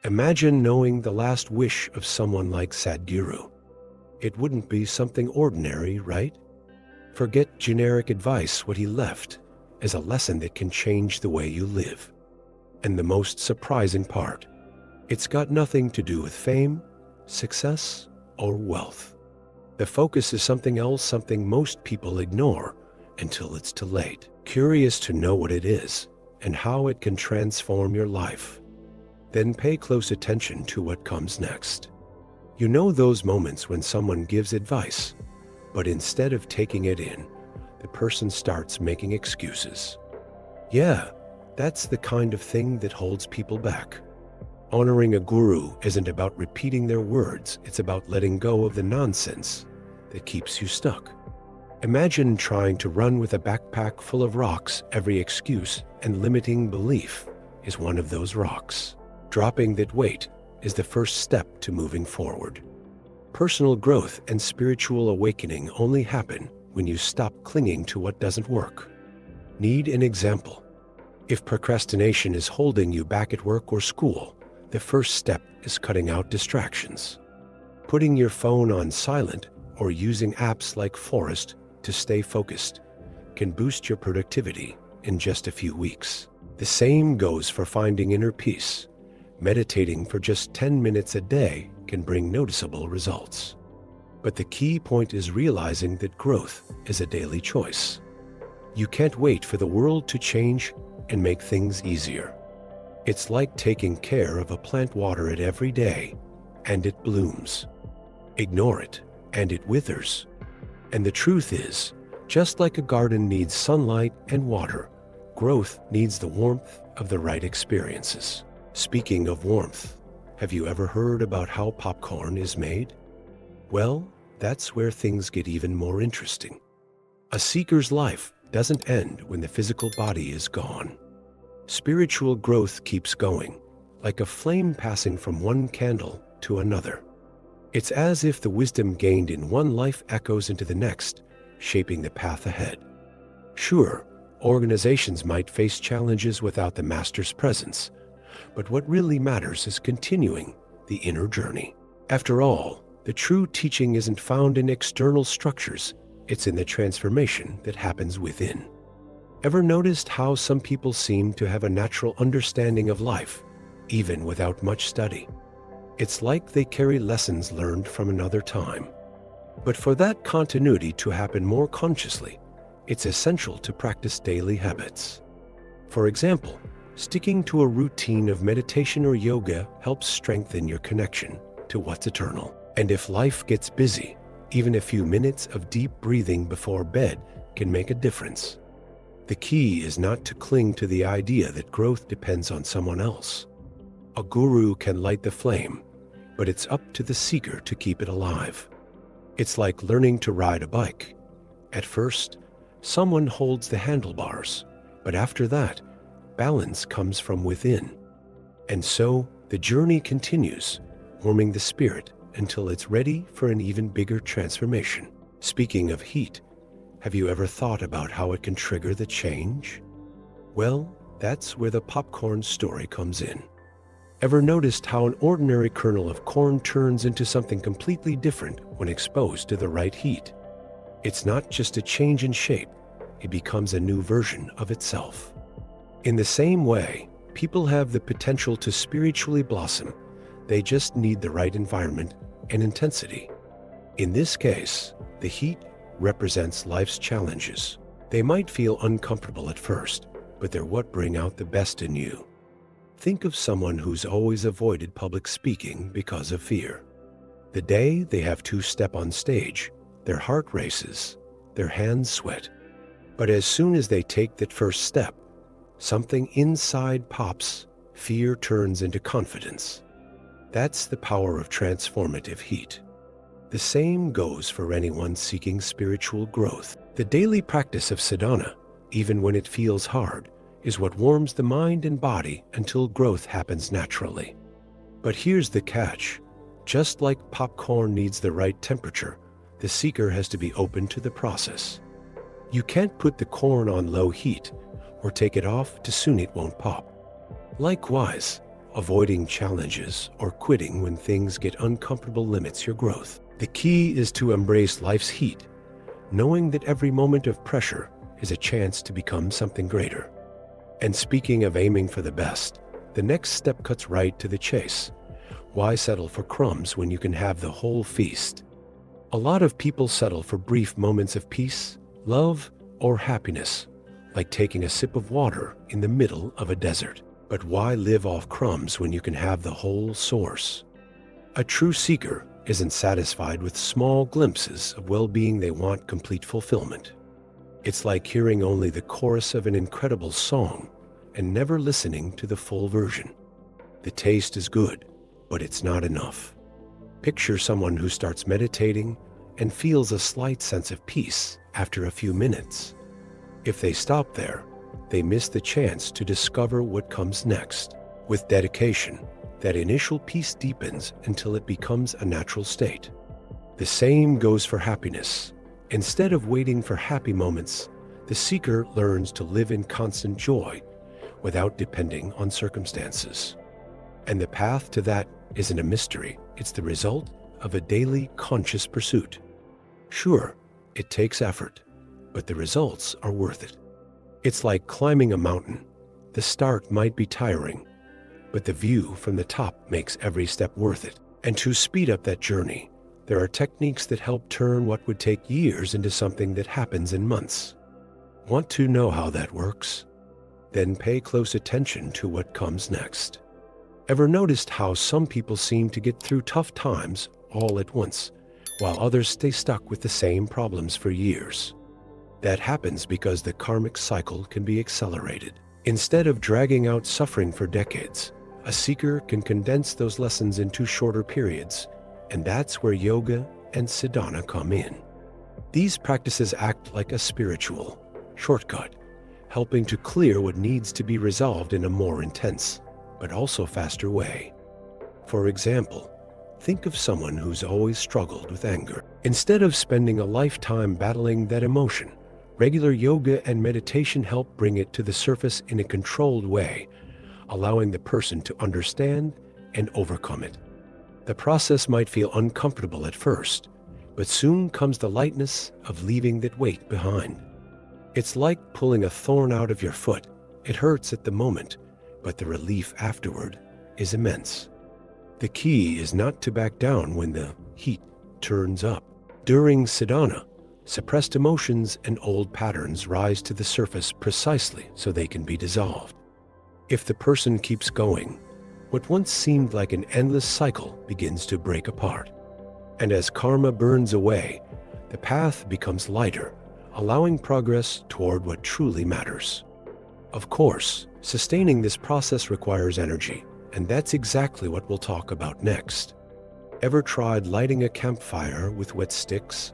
Imagine knowing the last wish of someone like Sadhguru. It wouldn't be something ordinary, right? Forget generic advice. What he left is a lesson that can change the way you live. And the most surprising part, it's got nothing to do with fame, success, or wealth. The focus is something else, something most people ignore until it's too late. Curious to know what it is and how it can transform your life? Then pay close attention to what comes next. You know those moments when someone gives advice, but instead of taking it in, the person starts making excuses. Yeah, that's the kind of thing that holds people back. Honoring a guru isn't about repeating their words, it's about letting go of the nonsense that keeps you stuck. Imagine trying to run with a backpack full of rocks. Every excuse and limiting belief is one of those rocks. Dropping that weight is the first step to moving forward. Personal growth and spiritual awakening only happen when you stop clinging to what doesn't work. Need an example? If procrastination is holding you back at work or school, the first step is cutting out distractions. Putting your phone on silent or using apps like Forest to stay focused can boost your productivity in just a few weeks. The same goes for finding inner peace. Meditating for just 10 minutes a day can bring noticeable results. But the key point is realizing that growth is a daily choice. You can't wait for the world to change and make things easier. It's like taking care of a plant. Water it every day, and it blooms. Ignore it, and it withers. And the truth is, just like a garden needs sunlight and water, growth needs the warmth of the right experiences. Speaking of warmth, have you ever heard about how popcorn is made? Well, that's where things get even more interesting. A seeker's life doesn't end when the physical body is gone. Spiritual growth keeps going, like a flame passing from one candle to another. It's as if the wisdom gained in one life echoes into the next, shaping the path ahead. Sure, organizations might face challenges without the master's presence, but what really matters is continuing the inner journey. After all, the true teaching isn't found in external structures, it's in the transformation that happens within. Ever noticed how some people seem to have a natural understanding of life, even without much study? It's like they carry lessons learned from another time. But for that continuity to happen more consciously, it's essential to practice daily habits. For example, sticking to a routine of meditation or yoga helps strengthen your connection to what's eternal. And if life gets busy, even a few minutes of deep breathing before bed can make a difference. The key is not to cling to the idea that growth depends on someone else. A guru can light the flame, but it's up to the seeker to keep it alive. It's like learning to ride a bike. At first, someone holds the handlebars, but after that, balance comes from within. And so, the journey continues, warming the spirit until it's ready for an even bigger transformation. Speaking of heat, have you ever thought about how it can trigger the change? Well, that's where the popcorn story comes in. Ever noticed how an ordinary kernel of corn turns into something completely different when exposed to the right heat? It's not just a change in shape, it becomes a new version of itself. In the same way, people have the potential to spiritually blossom. They just need the right environment and intensity. In this case, the heat represents life's challenges. They might feel uncomfortable at first, but they're what bring out the best in you. Think of someone who's always avoided public speaking because of fear. The day they have to step on stage, their heart races, their hands sweat. But as soon as they take that first step, something inside pops, fear turns into confidence. That's the power of transformative heat. The same goes for anyone seeking spiritual growth. The daily practice of sadhana, even when it feels hard, is what warms the mind and body until growth happens naturally. But here's the catch. Just like popcorn needs the right temperature, the seeker has to be open to the process. You can't put the corn on low heat or take it off too soon, it won't pop. Likewise, Avoiding challenges or quitting when things get uncomfortable limits your growth. The key is to embrace life's heat, knowing that every moment of pressure is a chance to become something greater. And speaking of aiming for the best, the next step cuts right to the chase. Why settle for crumbs when you can have the whole feast? A lot of people settle for brief moments of peace, love, or happiness, like taking a sip of water in the middle of a desert. But why live off crumbs when you can have the whole source? A true seeker isn't satisfied with small glimpses of well-being. They want complete fulfillment. It's like hearing only the chorus of an incredible song and never listening to the full version. The taste is good, but it's not enough. Picture someone who starts meditating and feels a slight sense of peace after a few minutes. If they stop there, they miss the chance to discover what comes next. With dedication, that initial peace deepens until it becomes a natural state. The same goes for happiness. Instead of waiting for happy moments, the seeker learns to live in constant joy without depending on circumstances. And the path to that isn't a mystery. It's the result of a daily conscious pursuit. Sure, it takes effort, but the results are worth it. It's like climbing a mountain. The start might be tiring, but the view from the top makes every step worth it. And to speed up that journey, there are techniques that help turn what would take years into something that happens in months. Want to know how that works? Then pay close attention to what comes next. Ever noticed how some people seem to get through tough times all at once, while others stay stuck with the same problems for years? That happens because the karmic cycle can be accelerated. Instead of dragging out suffering for decades, a seeker can condense those lessons into shorter periods, and that's where yoga and sadhana come in. These practices act like a spiritual shortcut, helping to clear what needs to be resolved in a more intense, but also faster way. For example, think of someone who's always struggled with anger. Instead of spending a lifetime battling that emotion, regular yoga and meditation help bring it to the surface in a controlled way, allowing the person to understand and overcome it. The process might feel uncomfortable at first, but soon comes the lightness of leaving that weight behind. It's like pulling a thorn out of your foot. It hurts at the moment, but the relief afterward is immense. The key is not to back down when the heat turns up. During sadhana, suppressed emotions and old patterns rise to the surface precisely so they can be dissolved. If the person keeps going, what once seemed like an endless cycle begins to break apart. And as karma burns away, the path becomes lighter, allowing progress toward what truly matters. Of course, sustaining this process requires energy, and that's exactly what we'll talk about next. Ever tried lighting a campfire with wet sticks?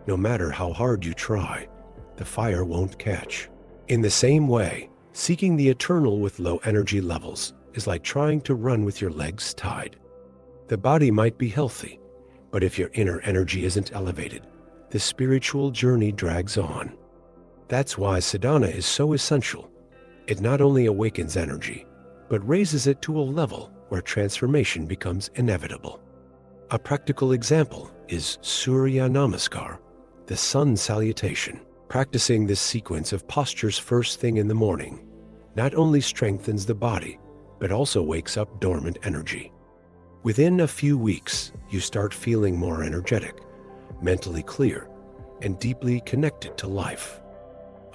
No matter how hard you try, the fire won't catch. In the same way, seeking the eternal with low energy levels is like trying to run with your legs tied. The body might be healthy, but if your inner energy isn't elevated, the spiritual journey drags on. That's why sadhana is so essential. It not only awakens energy, but raises it to a level where transformation becomes inevitable. A practical example is Surya Namaskar, the sun salutation. Practicing this sequence of postures first thing in the morning not only strengthens the body, but also wakes up dormant energy. Within a few weeks, you start feeling more energetic, mentally clear, and deeply connected to life.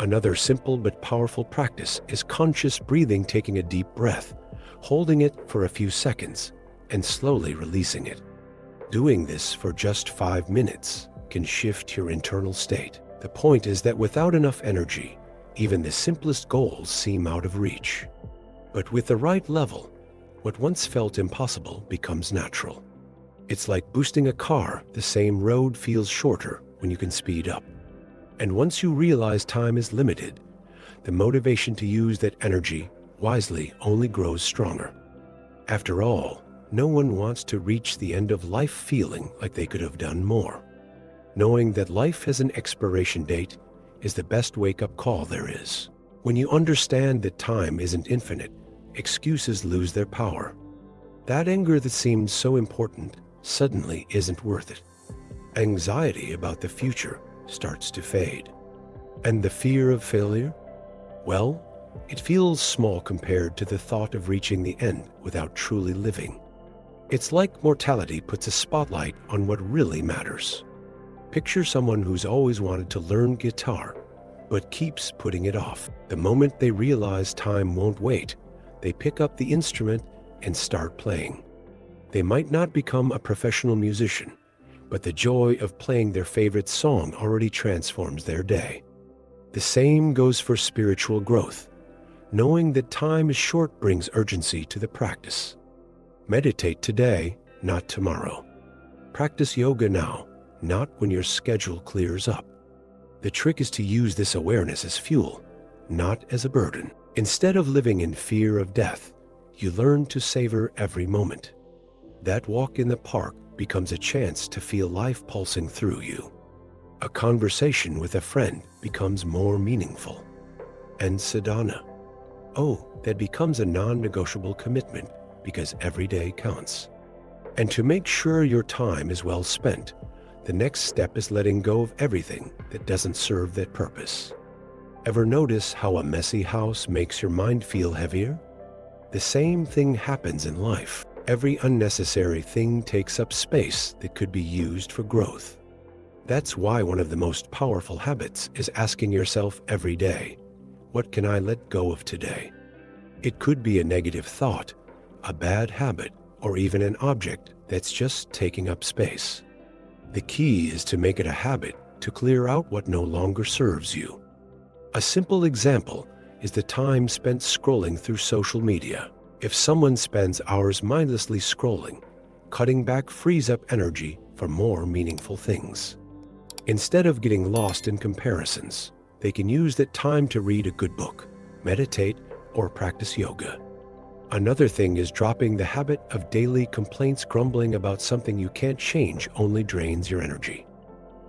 Another simple but powerful practice is conscious breathing, taking a deep breath, holding it for a few seconds, and slowly releasing it. Doing this for just 5 minutes can shift your internal state. The point is that without enough energy, even the simplest goals seem out of reach. But with the right level, what once felt impossible becomes natural. It's like boosting a car. The same road feels shorter when you can speed up. And once you realize time is limited, the motivation to use that energy wisely only grows stronger. After all, no one wants to reach the end of life feeling like they could have done more. Knowing that life has an expiration date is the best wake-up call there is. When you understand that time isn't infinite, excuses lose their power. That anger that seemed so important suddenly isn't worth it. Anxiety about the future starts to fade. And the fear of failure? Well, it feels small compared to the thought of reaching the end without truly living. It's like mortality puts a spotlight on what really matters. Picture someone who's always wanted to learn guitar, but keeps putting it off. The moment they realize time won't wait, they pick up the instrument and start playing. They might not become a professional musician, but the joy of playing their favorite song already transforms their day. The same goes for spiritual growth. Knowing that time is short brings urgency to the practice. Meditate today, not tomorrow. Practice yoga now, not when your schedule clears up. The trick is to use this awareness as fuel, not as a burden. Instead of living in fear of death, you learn to savor every moment. That walk in the park becomes a chance to feel life pulsing through you. A conversation with a friend becomes more meaningful. And sadhana, that becomes a non-negotiable commitment because every day counts. And to make sure your time is well spent, the next step is letting go of everything that doesn't serve that purpose. Ever notice how a messy house makes your mind feel heavier? The same thing happens in life. Every unnecessary thing takes up space that could be used for growth. That's why one of the most powerful habits is asking yourself every day, what can I let go of today? It could be a negative thought, a bad habit, or even an object that's just taking up space. The key is to make it a habit to clear out what no longer serves you. A simple example is the time spent scrolling through social media. If someone spends hours mindlessly scrolling, cutting back frees up energy for more meaningful things. Instead of getting lost in comparisons, they can use that time to read a good book, meditate, or practice yoga. Another thing is dropping the habit of daily complaints. Grumbling about something you can't change only drains your energy.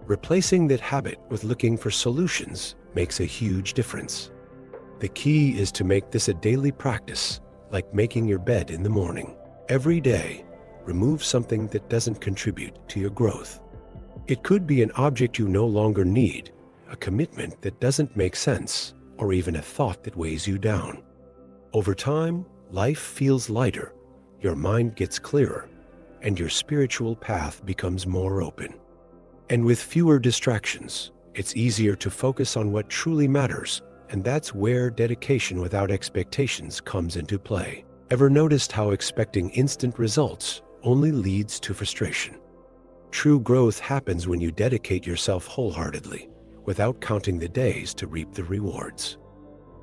Replacing that habit with looking for solutions makes a huge difference. The key is to make this a daily practice, like making your bed in the morning. Every day, remove something that doesn't contribute to your growth. It could be an object you no longer need, a commitment that doesn't make sense, or even a thought that weighs you down. Over time, life feels lighter, your mind gets clearer, and your spiritual path becomes more open. And with fewer distractions, it's easier to focus on what truly matters, and that's where dedication without expectations comes into play. Ever noticed how expecting instant results only leads to frustration? True growth happens when you dedicate yourself wholeheartedly, without counting the days to reap the rewards.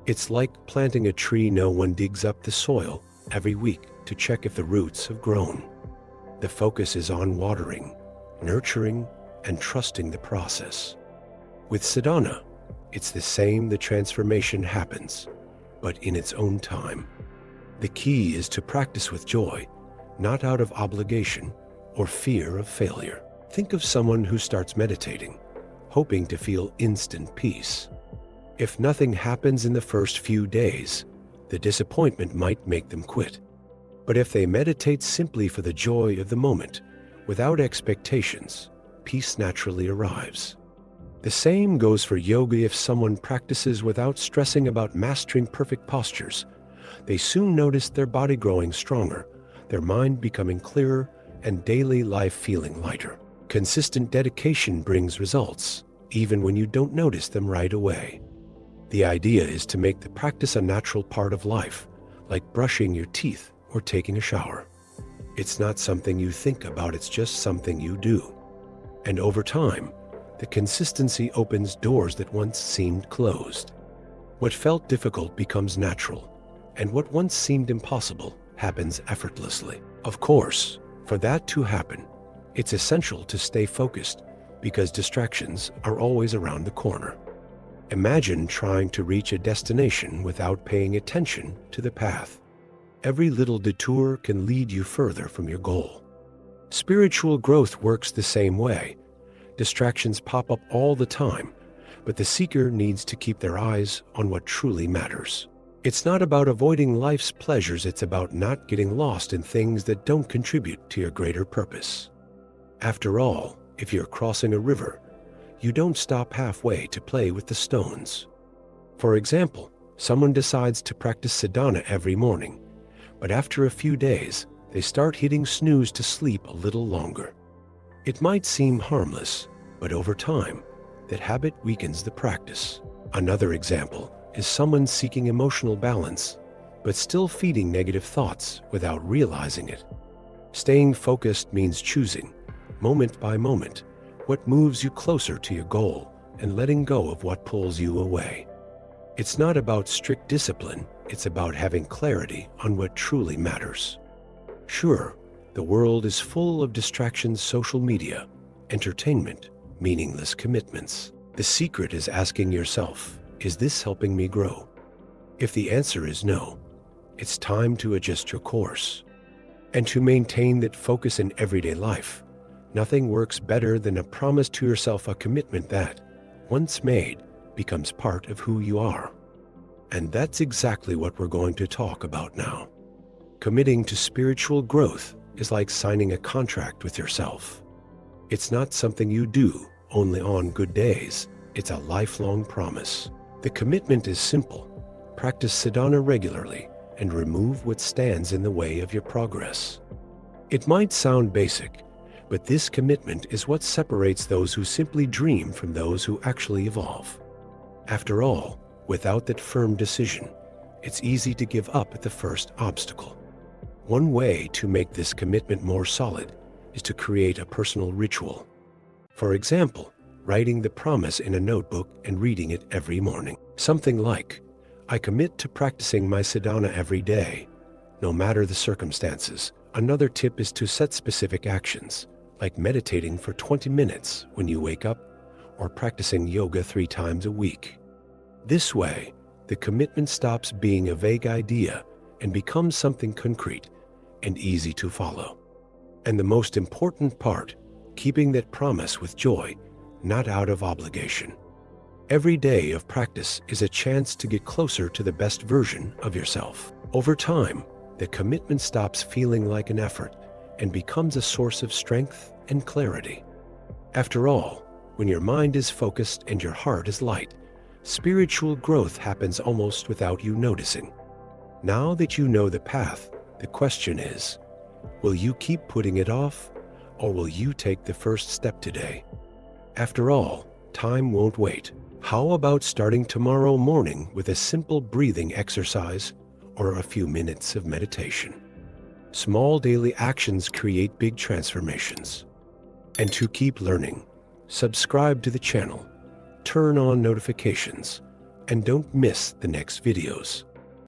It's like planting a tree. No one digs up the soil every week to check if the roots have grown. The focus is on watering, nurturing, and trusting the process. With sadhana, it's the same. The transformation happens, but in its own time. The key is to practice with joy, not out of obligation or fear of failure. Think of someone who starts meditating, hoping to feel instant peace. If nothing happens in the first few days, the disappointment might make them quit. But if they meditate simply for the joy of the moment, without expectations, peace naturally arrives. The same goes for yoga. If someone practices without stressing about mastering perfect postures, they soon notice their body growing stronger, their mind becoming clearer, and daily life feeling lighter. Consistent dedication brings results, even when you don't notice them right away. The idea is to make the practice a natural part of life, like brushing your teeth or taking a shower. It's not something you think about, it's just something you do. And over time, the consistency opens doors that once seemed closed. What felt difficult becomes natural, and what once seemed impossible happens effortlessly. Of course, for that to happen, it's essential to stay focused because distractions are always around the corner. Imagine trying to reach a destination without paying attention to the path. Every little detour can lead you further from your goal. Spiritual growth works the same way. Distractions pop up all the time, but the seeker needs to keep their eyes on what truly matters. It's not about avoiding life's pleasures, it's about not getting lost in things that don't contribute to your greater purpose. After all, if you're crossing a river, you don't stop halfway to play with the stones. For example, someone decides to practice sadhana every morning, but after a few days, they start hitting snooze to sleep a little longer. It might seem harmless, but over time, that habit weakens the practice. Another example is someone seeking emotional balance, but still feeding negative thoughts without realizing it. Staying focused means choosing, moment by moment, what moves you closer to your goal and letting go of what pulls you away. It's not about strict discipline, it's about having clarity on what truly matters. Sure, the world is full of distractions, social media, entertainment, meaningless commitments. The secret is asking yourself, is this helping me grow? If the answer is no, it's time to adjust your course. And to maintain that focus in everyday life, nothing works better than a promise to yourself, a commitment that, once made, becomes part of who you are. And that's exactly what we're going to talk about now. Committing to spiritual growth is like signing a contract with yourself. It's not something you do only on good days, it's a lifelong promise. The commitment is simple. Practice sadhana regularly and remove what stands in the way of your progress. It might sound basic, but this commitment is what separates those who simply dream from those who actually evolve. After all, without that firm decision, it's easy to give up at the first obstacle. One way to make this commitment more solid is to create a personal ritual. For example, writing the promise in a notebook and reading it every morning. Something like, I commit to practicing my sadhana every day, no matter the circumstances. Another tip is to set specific actions, like meditating for 20 minutes when you wake up, or practicing yoga 3 times a week. This way, the commitment stops being a vague idea and becomes something concrete and easy to follow. And the most important part, keeping that promise with joy, not out of obligation. Every day of practice is a chance to get closer to the best version of yourself. Over time, the commitment stops feeling like an effort and becomes a source of strength and clarity. After all, when your mind is focused and your heart is light, spiritual growth happens almost without you noticing. Now that you know the path, the question is, will you keep putting it off, or will you take the first step today? After all, time won't wait. How about starting tomorrow morning with a simple breathing exercise or a few minutes of meditation? Small daily actions create big transformations. And to keep learning, subscribe to the channel, turn on notifications, and don't miss the next videos.